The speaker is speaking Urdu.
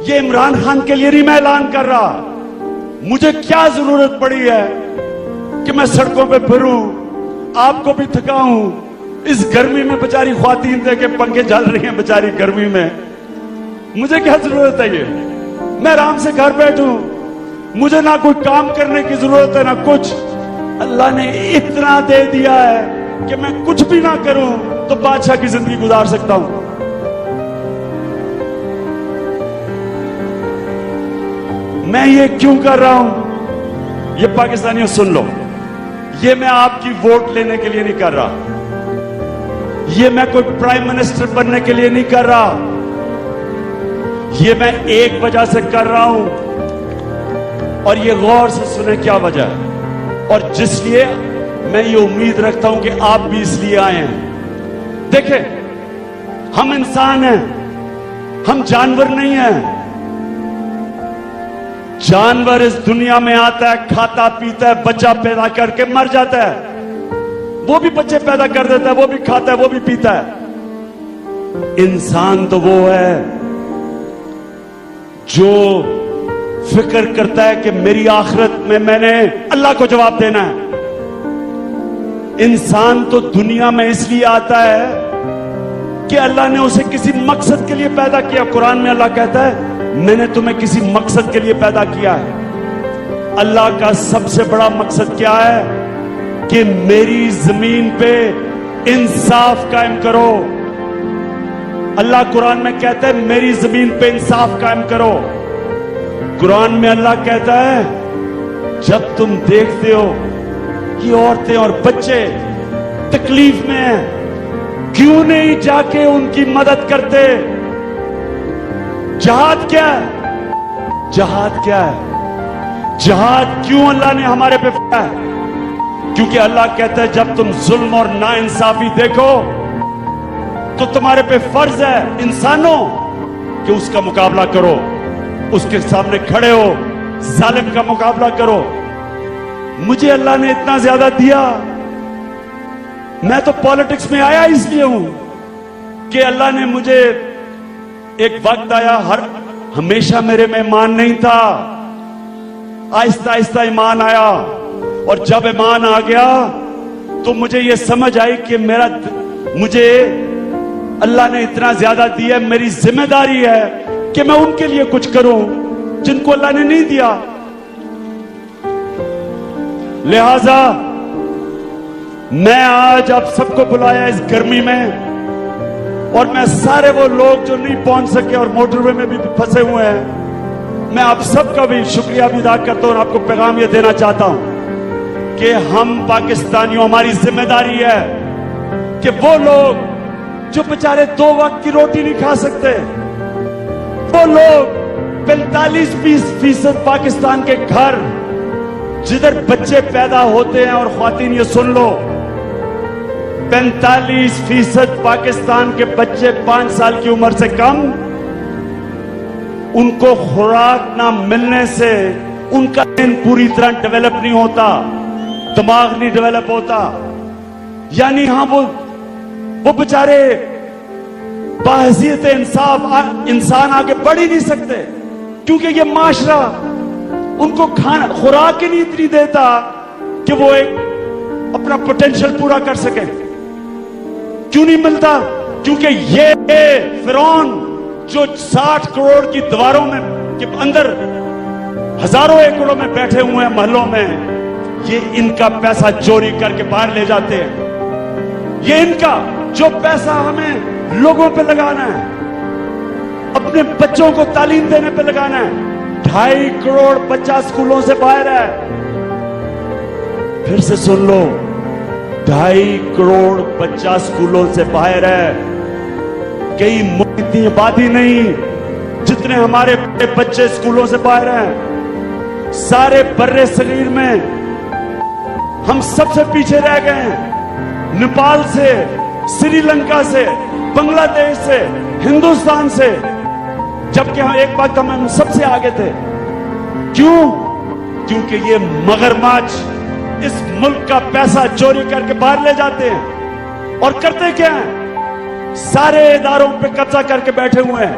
یہ عمران خان کے لیے نہیں میں اعلان کر رہا. مجھے کیا ضرورت پڑی ہے کہ میں سڑکوں پہ پھروں, آپ کو بھی تھکاؤں, اس گرمی میں بیچاری خواتین دے کے پنکھے جل رہی ہیں بیچاری گرمی میں. مجھے کیا ضرورت ہے یہ؟ میں آرام سے گھر بیٹھوں, مجھے نہ کوئی کام کرنے کی ضرورت ہے نہ کچھ. اللہ نے اتنا دے دیا ہے کہ میں کچھ بھی نہ کروں تو بادشاہ کی زندگی گزار سکتا ہوں. میں یہ کیوں کر رہا ہوں؟ یہ پاکستانیوں سن لو, یہ میں آپ کی ووٹ لینے کے لیے نہیں کر رہا, یہ میں کوئی پرائم منسٹر بننے کے لیے نہیں کر رہا, یہ میں ایک وجہ سے کر رہا ہوں, اور یہ غور سے سنیں کیا وجہ ہے, اور جس لیے میں یہ امید رکھتا ہوں کہ آپ بھی اس لیے آئے ہیں. دیکھیں, ہم انسان ہیں, ہم جانور نہیں ہیں. جانور اس دنیا میں آتا ہے, کھاتا پیتا ہے, بچہ پیدا کر کے مر جاتا ہے. وہ بھی بچے پیدا کر دیتا ہے, وہ بھی کھاتا ہے, وہ بھی پیتا ہے. انسان تو وہ ہے جو فکر کرتا ہے کہ میری آخرت میں نے اللہ کو جواب دینا ہے. انسان تو دنیا میں اس لیے آتا ہے کہ اللہ نے اسے کسی مقصد کے لیے پیدا کیا. قرآن میں اللہ کہتا ہے میں نے تمہیں کسی مقصد کے لیے پیدا کیا ہے. اللہ کا سب سے بڑا مقصد کیا ہے؟ کہ میری زمین پہ انصاف قائم کرو. اللہ قرآن میں کہتا ہے میری زمین پہ انصاف قائم کرو. قرآن میں اللہ کہتا ہے جب تم دیکھتے ہو کہ عورتیں اور بچے تکلیف میں ہیں, کیوں نہیں جا کے ان کی مدد کرتے؟ جہاد کیا ہے؟ جہاد کیا ہے؟ جہاد کیوں اللہ نے ہمارے پہ فرمایا ہے؟ کیونکہ اللہ کہتا ہے جب تم ظلم اور ناانصافی دیکھو تو تمہارے پہ فرض ہے انسانوں کہ اس کا مقابلہ کرو, اس کے سامنے کھڑے ہو, ظالم کا مقابلہ کرو. مجھے اللہ نے اتنا زیادہ دیا, میں تو پالیٹکس میں آیا اس لیے ہوں کہ اللہ نے مجھے, ایک وقت آیا ہمیشہ میرے میں ایمان نہیں تھا, آہستہ آہستہ ایمان آیا, اور جب ایمان آ گیا تو مجھے یہ سمجھ آئی کہ مجھے اللہ نے اتنا زیادہ دیا, میری ذمہ داری ہے کہ میں ان کے لیے کچھ کروں جن کو اللہ نے نہیں دیا. لہذا میں آج آپ سب کو بلایا اس گرمی میں, اور میں سارے وہ لوگ جو نہیں پہنچ سکے اور موٹر وے میں بھی پھنسے ہوئے ہیں, میں آپ سب کا بھی شکریہ بھی ادا کرتا ہوں, اور آپ کو پیغام یہ دینا چاہتا ہوں کہ ہم پاکستانیوں, ہماری ذمہ داری ہے کہ وہ لوگ جو بیچارے 2 وقت کی روٹی نہیں کھا سکتے, وہ لوگ 45% پاکستان کے گھر جدھر بچے پیدا ہوتے ہیں, اور خواتین یہ سن لو 45% پاکستان کے بچے 5 سال کی عمر سے کم, ان کو خوراک نہ ملنے سے ان کا ذہن پوری طرح ڈیولپ نہیں ہوتا, دماغ نہیں ڈیولپ ہوتا. یعنی ہاں وہ بیچارے بحیثیت انسان آگے بڑھ ہی نہیں سکتے, کیونکہ یہ معاشرہ ان کو خوراک ہی نہیں اتنی دیتا کہ وہ ایک اپنا پوٹینشل پورا کر سکے. کیوں نہیں ملتا؟ کیونکہ یہ فرعون جو 60 کروڑ کی دیواروں میں کے اندر ہزاروں ایکڑوں میں بیٹھے ہوئے ہیں محلوں میں, یہ ان کا پیسہ چوری کر کے باہر لے جاتے ہیں. یہ ان کا جو پیسہ ہمیں لوگوں پہ لگانا ہے, اپنے بچوں کو تعلیم دینے پہ لگانا ہے, 2.5 کروڑ بچہ اسکولوں سے باہر ہے. پھر سے سن لو, 2.5 کروڑ بچہ اسکولوں سے باہر ہے. کئی ملک اتنی آبادی نہیں جتنے ہمارے بچے اسکولوں سے باہر ہیں. سارے برِ صغیر میں ہم سب سے پیچھے رہ گئے ہیں, نیپال سے, سری لنکا سے, بنگلہ دیش سے, ہندوستان سے, جبکہ ہم ایک وقت ہم سب سے آگے تھے. کیوں؟ کیونکہ یہ مگرمچھ اس ملک کا پیسہ چوری کر کے باہر لے جاتے ہیں, اور کرتے کیا ہیں؟ سارے اداروں پہ قبضہ کر کے بیٹھے ہوئے ہیں.